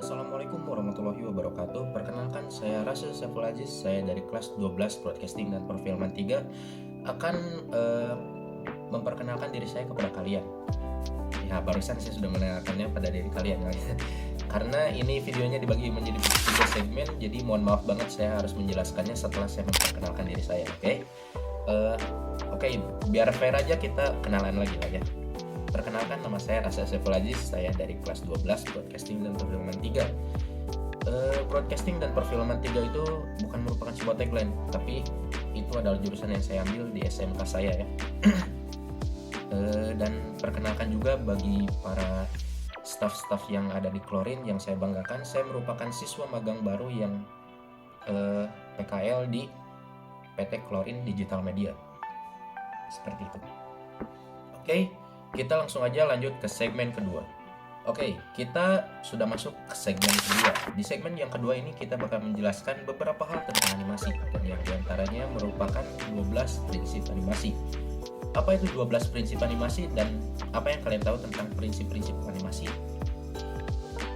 Assalamualaikum warahmatullahi wabarakatuh. Perkenalkan, saya Rasul Saiful Aziz. Saya dari kelas 12 Broadcasting dan Perfilman 3 akan memperkenalkan diri saya kepada kalian. Ya, barusan saya sudah mengenalkannya pada diri kalian. Karena ini videonya dibagi menjadi 3 segmen, jadi mohon maaf banget saya harus menjelaskannya setelah saya memperkenalkan diri saya. Oke, biar fair aja kita kenalan lagi lah ya. Perkenalkan, nama saya Rasul Saiful Aziz. Saya dari kelas 12 Broadcasting dan Perfilman 3. Broadcasting dan Perfilman 3 itu bukan merupakan sebuah tagline, tapi itu adalah jurusan yang saya ambil di SMK saya ya. Dan perkenalkan juga bagi para staff-staff yang ada di Klorin yang saya banggakan, saya merupakan siswa magang baru yang PKL di PT Klorin Digital Media. Seperti itu. Oke, kita langsung aja lanjut ke segmen kedua. Oke, kita sudah masuk ke segmen kedua. Di segmen yang kedua ini kita bakal menjelaskan beberapa hal tentang animasi, dan yang diantaranya merupakan 12 prinsip animasi. Apa itu 12 prinsip animasi dan apa yang kalian tahu tentang prinsip-prinsip animasi?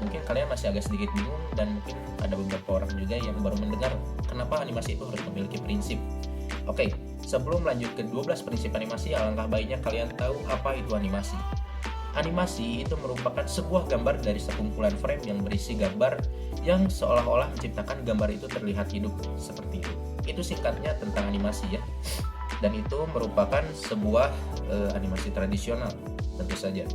Mungkin kalian masih agak sedikit bingung, dan mungkin ada beberapa orang juga yang baru mendengar kenapa animasi itu harus memiliki prinsip. Oke, sebelum lanjut ke 12 prinsip animasi, alangkah baiknya kalian tahu apa itu animasi. Animasi itu merupakan sebuah gambar dari sekumpulan frame yang berisi gambar yang seolah-olah menciptakan gambar itu terlihat hidup, seperti itu. Itu singkatnya tentang animasi ya. Dan itu merupakan sebuah animasi tradisional tentu saja.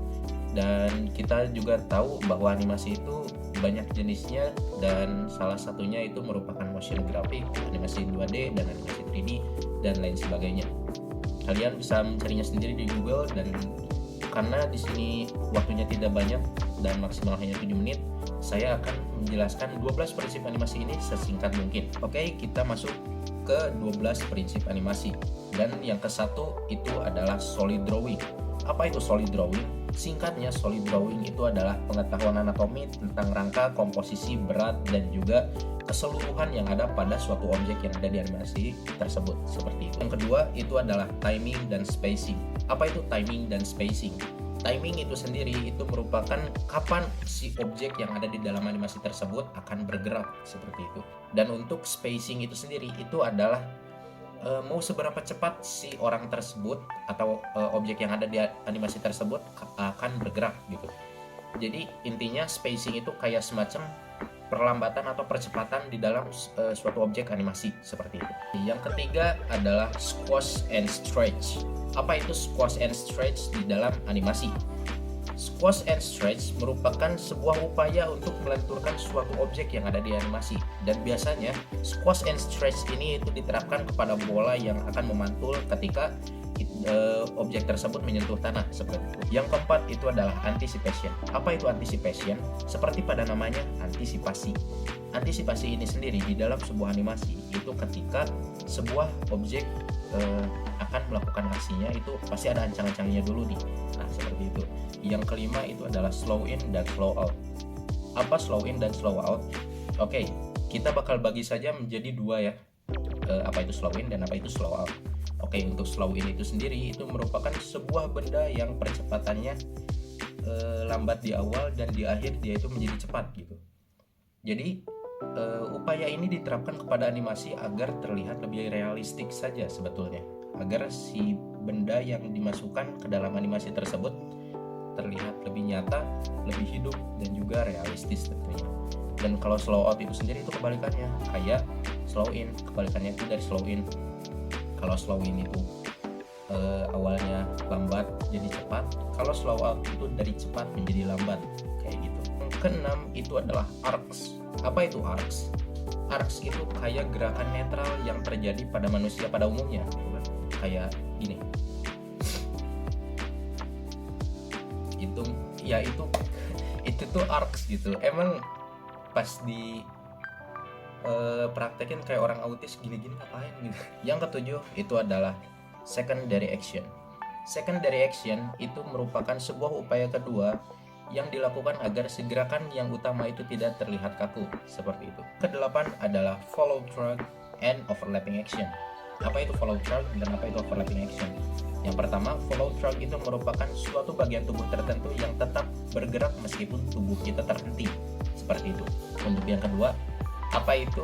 Dan kita juga tahu bahwa animasi itu banyak jenisnya, dan salah satunya itu merupakan motion graphic, animasi 2D dan animasi 3D dan lain sebagainya. Kalian bisa mencarinya sendiri di Google, dan karena di sini waktunya tidak banyak dan maksimal hanya 7 menit, saya akan menjelaskan 12 prinsip animasi ini sesingkat mungkin. Oke, kita masuk ke 12 prinsip animasi. Dan yang ke-1 itu adalah solid drawing. Apa itu solid drawing? Singkatnya, solid drawing itu adalah pengetahuan anatomi tentang rangka, komposisi, berat, dan juga keseluruhan yang ada pada suatu objek yang ada di animasi tersebut, seperti itu. Yang kedua itu adalah timing dan spacing. Apa itu timing dan spacing? Timing itu sendiri itu merupakan kapan si objek yang ada di dalam animasi tersebut akan bergerak, seperti itu. Dan untuk spacing itu sendiri itu adalah mau seberapa cepat si orang tersebut atau objek yang ada di animasi tersebut akan bergerak gitu. Jadi intinya spacing itu kayak semacam perlambatan atau percepatan di dalam suatu objek animasi, seperti itu. Yang ketiga adalah squash and stretch. Apa itu squash and stretch di dalam animasi? Squash and stretch merupakan sebuah upaya untuk melenturkan suatu objek yang ada di animasi, dan biasanya squash and stretch ini itu diterapkan kepada bola yang akan memantul ketika objek tersebut menyentuh tanah, seperti itu. Yang keempat itu adalah anticipation. Apa itu anticipation? Seperti pada namanya, antisipasi. Antisipasi ini sendiri di dalam sebuah animasi itu ketika sebuah objek akan melakukan aksinya, itu pasti ada ancang-ancangnya dulu nih. Nah, seperti itu. Yang kelima itu adalah slow in dan slow out. Apa slow in dan slow out? Oke, kita bakal bagi saja menjadi dua ya. Apa itu slow in dan apa itu slow out. Oke, untuk slow in itu sendiri itu merupakan sebuah benda yang percepatannya lambat di awal dan di akhir dia itu menjadi cepat gitu. Jadi upaya ini diterapkan kepada animasi agar terlihat lebih realistik saja sebetulnya, agar si benda yang dimasukkan ke dalam animasi tersebut terlihat lebih nyata, lebih hidup, dan juga realistis tentunya. Dan kalau slow out itu sendiri itu kebalikannya, kayak slow in, kebalikannya itu dari slow in. Kalau slow in itu awalnya lambat jadi cepat, kalau slow out itu dari cepat menjadi lambat, kayak gitu. Yang keenam itu adalah arcs. Apa itu arcs? Arcs itu kayak gerakan netral yang terjadi pada manusia pada umumnya, kayak gini. Itu tuh arcs gitu. Emang pas di praktekin kayak orang autis gini-gini ngapain gitu. Yang ketujuh itu adalah secondary action. Secondary action itu merupakan sebuah upaya kedua yang dilakukan agar si gerakan yang utama itu tidak terlihat kaku, seperti itu. Kedelapan adalah follow track and overlapping action. Apa itu follow track dan apa itu overlapping action? Yang pertama, follow track itu merupakan suatu bagian tubuh tertentu yang tetap bergerak meskipun tubuh kita terhenti. seperti itu. Untuk yang kedua, apa itu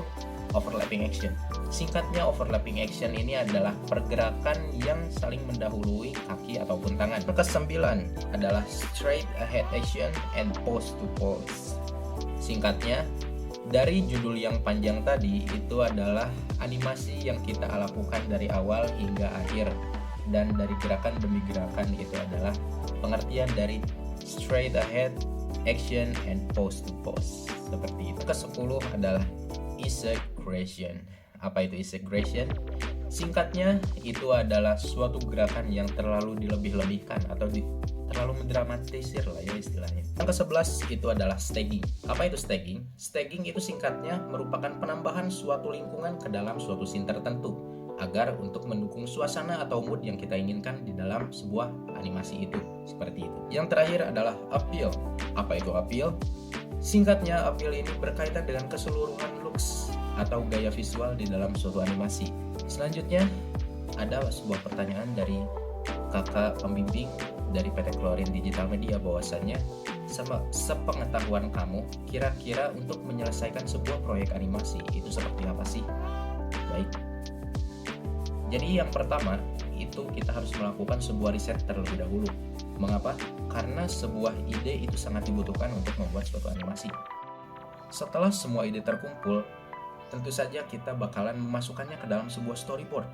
overlapping action? Singkatnya, overlapping action ini adalah pergerakan yang saling mendahului kaki ataupun tangan. Yang kesembilan adalah straight ahead action and pose to pose. Singkatnya, dari judul yang panjang tadi itu adalah animasi yang kita lakukan dari awal hingga akhir, dan dari gerakan demi gerakan itu adalah pengertian dari straight ahead action and pose to pose seperti itu. Ke-10 adalah exaggeration. Apa itu exaggeration? Singkatnya, itu adalah suatu gerakan yang terlalu dilebih-lebihkan atau terlalu mendramatisir lah ya istilahnya. Yang ke-11 itu adalah staging. Apa itu staging? Staging itu singkatnya merupakan penambahan suatu lingkungan ke dalam suatu scene tertentu agar untuk mendukung suasana atau mood yang kita inginkan di dalam sebuah animasi itu, seperti itu. Yang terakhir adalah appeal. Apa itu appeal? Singkatnya, appeal ini berkaitan dengan keseluruhan looks atau gaya visual di dalam suatu animasi. Selanjutnya ada sebuah pertanyaan dari kakak pembimbing dari PT Klorin Digital Media, bahwasannya sepengetahuan kamu, kira-kira untuk menyelesaikan sebuah proyek animasi itu seperti apa sih? Baik. Jadi yang pertama itu kita harus melakukan sebuah riset terlebih dahulu. Mengapa? Karena sebuah ide itu sangat dibutuhkan untuk membuat suatu animasi. Setelah semua ide terkumpul, tentu saja kita bakalan memasukkannya ke dalam sebuah storyboard.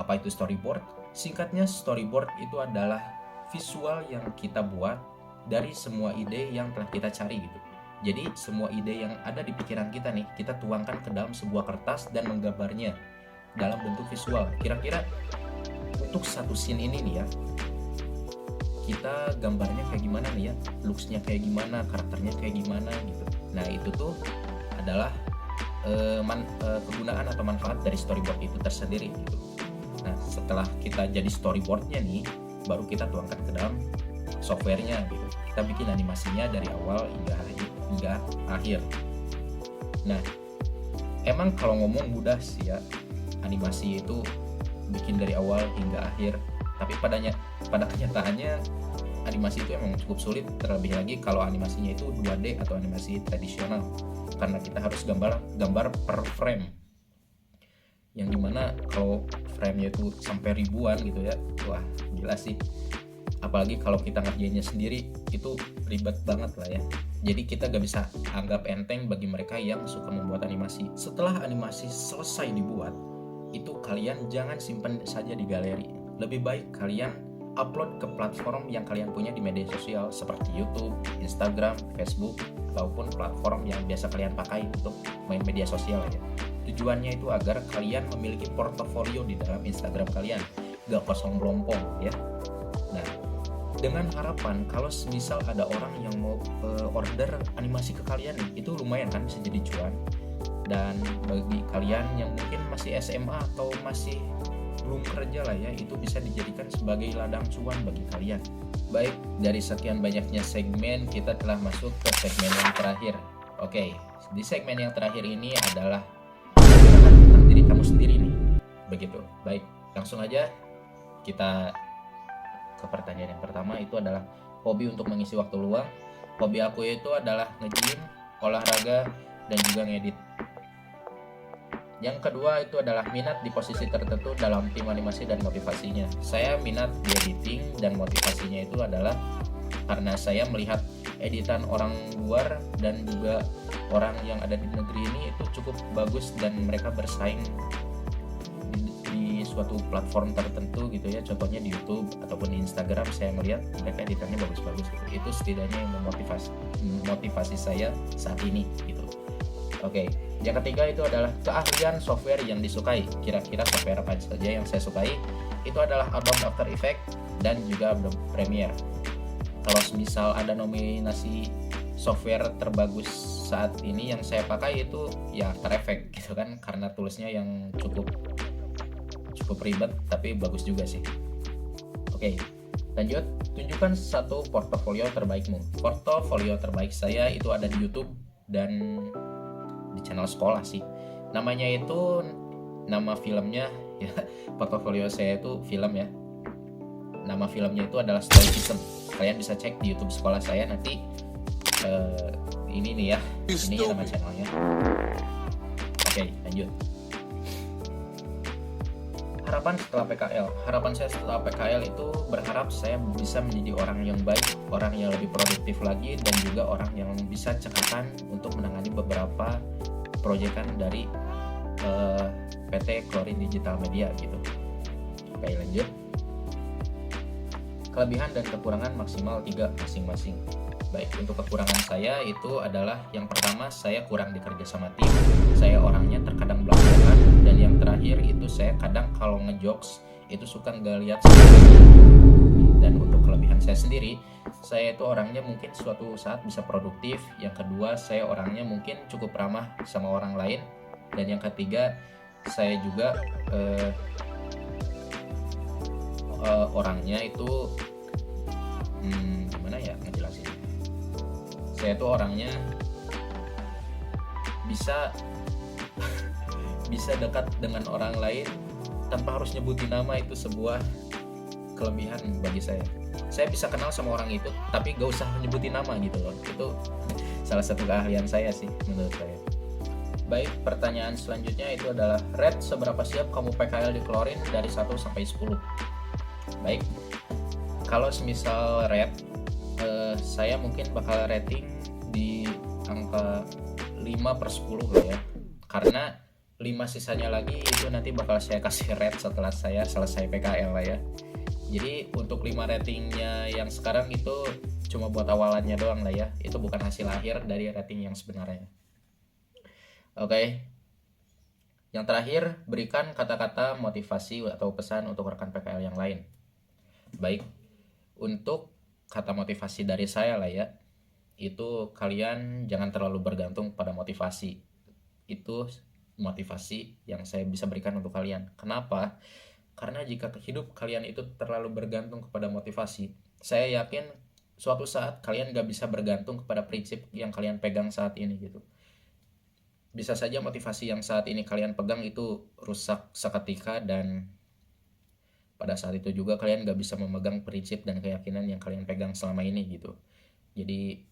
Apa itu storyboard? Singkatnya, storyboard itu adalah visual yang kita buat dari semua ide yang telah kita cari gitu. Jadi semua ide yang ada di pikiran kita nih, kita tuangkan ke dalam sebuah kertas dan menggambarnya dalam bentuk visual. Kira-kira untuk satu scene ini nih ya, kita gambarnya kayak gimana nih ya, looks-nya kayak gimana, karakternya kayak gimana gitu. Nah itu tuh adalah kegunaan atau manfaat dari storyboard itu tersendiri gitu. Nah setelah kita jadi storyboardnya nih, baru kita tuangkan ke dalam softwarenya gitu. Kita bikin animasinya dari awal hingga akhir. Nah emang kalau ngomong mudah sih ya, animasi itu bikin dari awal hingga akhir, tapi pada kenyataannya animasi itu emang cukup sulit, terlebih lagi kalau animasinya itu 2D atau animasi tradisional, karena kita harus gambar per frame, yang dimana kalau framenya itu sampai ribuan gitu ya, wah gila sih. Apalagi kalau kita ngerjainnya sendiri itu ribet banget lah ya. Jadi kita gak bisa anggap enteng bagi mereka yang suka membuat animasi. Setelah animasi selesai dibuat, itu kalian jangan simpan saja di galeri. Lebih baik kalian upload ke platform yang kalian punya di media sosial seperti YouTube, Instagram, Facebook, ataupun platform yang biasa kalian pakai untuk main media sosial ya. Tujuannya itu agar kalian memiliki portofolio di dalam Instagram kalian, gak kosong melompong ya. Nah, dengan harapan kalau misal ada orang yang mau order animasi ke kalian, itu lumayan kan, bisa jadi cuan. Dan bagi kalian yang mungkin masih SMA atau masih belum kerja lah ya, itu bisa dijadikan sebagai ladang cuan bagi kalian. Baik, dari sekian banyaknya segmen, kita telah masuk ke segmen yang terakhir. Oke, di segmen yang terakhir ini adalah tentang diri kamu sendiri nih. Begitu. Baik, langsung aja kita ke pertanyaan yang pertama, itu adalah hobi untuk mengisi waktu luang. Hobi aku itu adalah nge-gym, olahraga, dan juga ngedit. Yang kedua itu adalah minat di posisi tertentu dalam tim animasi dan motivasinya. Saya minat di editing, dan motivasinya itu adalah karena saya melihat editan orang luar dan juga orang yang ada di negeri ini itu cukup bagus, dan mereka bersaing di suatu platform tertentu gitu ya. Contohnya di YouTube ataupun di Instagram, saya melihat mereka editannya bagus-bagus gitu. Itu setidaknya yang memotivasi saya saat ini gitu. Oke, yang ketiga itu adalah keahlian software yang disukai. Kira-kira software apa saja yang saya sukai? Itu adalah Adobe After Effects dan juga Adobe Premiere. Kalau misal ada nominasi software terbagus saat ini yang saya pakai, itu ya After Effects gitu kan, karena toolsnya yang cukup ribet tapi bagus juga sih. Oke, lanjut. Tunjukkan satu portofolio terbaikmu. Portofolio terbaik saya itu ada di YouTube dan di channel sekolah sih. Namanya itu, nama filmnya ya, portofolio saya itu film ya. Nama filmnya itu adalah Stoicism. Kalian bisa cek di YouTube sekolah saya nanti, ini nih ya, ini nama channelnya. Oke, lanjut. Harapan setelah PKL. Harapan saya setelah PKL itu berharap saya bisa menjadi orang yang baik, orang yang lebih produktif lagi, dan juga orang yang bisa cekatan untuk menangani beberapa proyekan dari PT Klorin Digital Media gitu. Oke, lanjut. Kelebihan dan kekurangan maksimal 3 masing-masing. Baik, untuk kekurangan saya itu adalah yang pertama, saya kurang dikerja sama tim, saya orangnya terkadang belak-belakan, dan yang terakhir itu saya kadang kalau ngejokes itu suka nggak lihat. Dan untuk kelebihan saya sendiri, saya itu orangnya mungkin suatu saat bisa produktif. Yang kedua, saya orangnya mungkin cukup ramah sama orang lain. Dan yang ketiga, saya juga orangnya itu gimana ya ngejelasin. Saya tuh orangnya bisa bisa dekat dengan orang lain tanpa harus nyebutin nama. Itu sebuah kelebihan bagi saya. Saya bisa kenal sama orang itu tapi gak usah nyebutin nama gitu loh. Itu salah satu keahlian saya sih menurut saya. Baik, pertanyaan selanjutnya itu adalah rate seberapa siap kamu PKL di Klorin dari 1 sampai 10. Baik, kalau semisal rate, saya mungkin bakal rating di angka 5/10 lah ya. Karena 5 sisanya lagi itu nanti bakal saya kasih rate setelah saya selesai PKL lah ya. Jadi untuk 5 ratingnya yang sekarang itu cuma buat awalannya doang lah ya. Itu bukan hasil akhir dari rating yang sebenarnya. Oke. Yang terakhir, berikan kata-kata motivasi atau pesan untuk rekan PKL yang lain. Baik, untuk kata motivasi dari saya lah ya, itu kalian jangan terlalu bergantung pada motivasi. Itu motivasi yang saya bisa berikan untuk kalian. Kenapa? Karena jika hidup kalian itu terlalu bergantung kepada motivasi, saya yakin suatu saat kalian gak bisa bergantung kepada prinsip yang kalian pegang saat ini gitu. Bisa saja motivasi yang saat ini kalian pegang itu rusak seketika, dan pada saat itu juga kalian gak bisa memegang prinsip dan keyakinan yang kalian pegang selama ini gitu. Jadi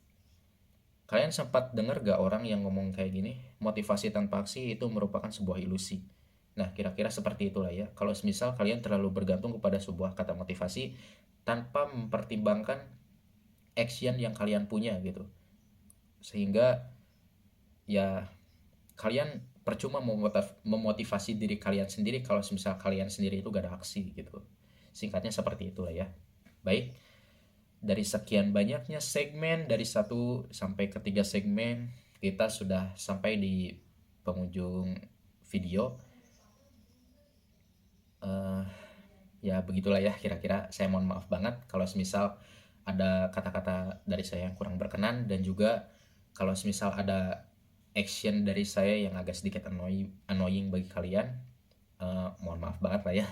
kalian sempat dengar gak orang yang ngomong kayak gini, motivasi tanpa aksi itu merupakan sebuah ilusi. Nah, kira-kira seperti itulah ya. Kalau misal kalian terlalu bergantung kepada sebuah kata motivasi tanpa mempertimbangkan action yang kalian punya gitu, sehingga ya kalian percuma memotivasi diri kalian sendiri kalau misal kalian sendiri itu gak ada aksi gitu. Singkatnya seperti itulah ya. Baik, dari sekian banyaknya segmen, dari 1 sampai ke 3 segmen, kita sudah sampai di penghujung video. Ya begitulah ya kira-kira. Saya mohon maaf banget kalau misal ada kata-kata dari saya yang kurang berkenan, dan juga kalau misal ada action dari saya yang agak sedikit annoying bagi kalian, mohon maaf banget lah ya.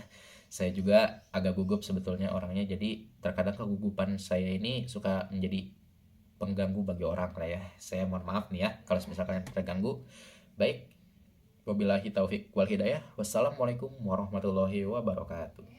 Saya juga agak gugup sebetulnya orangnya, jadi terkadang kegugupan saya ini suka menjadi pengganggu bagi orang lah ya. Saya mohon maaf nih ya kalau misalkan terganggu. Baik, wabillahi taufik wal hidayah. Wassalamualaikum warahmatullahi wabarakatuh.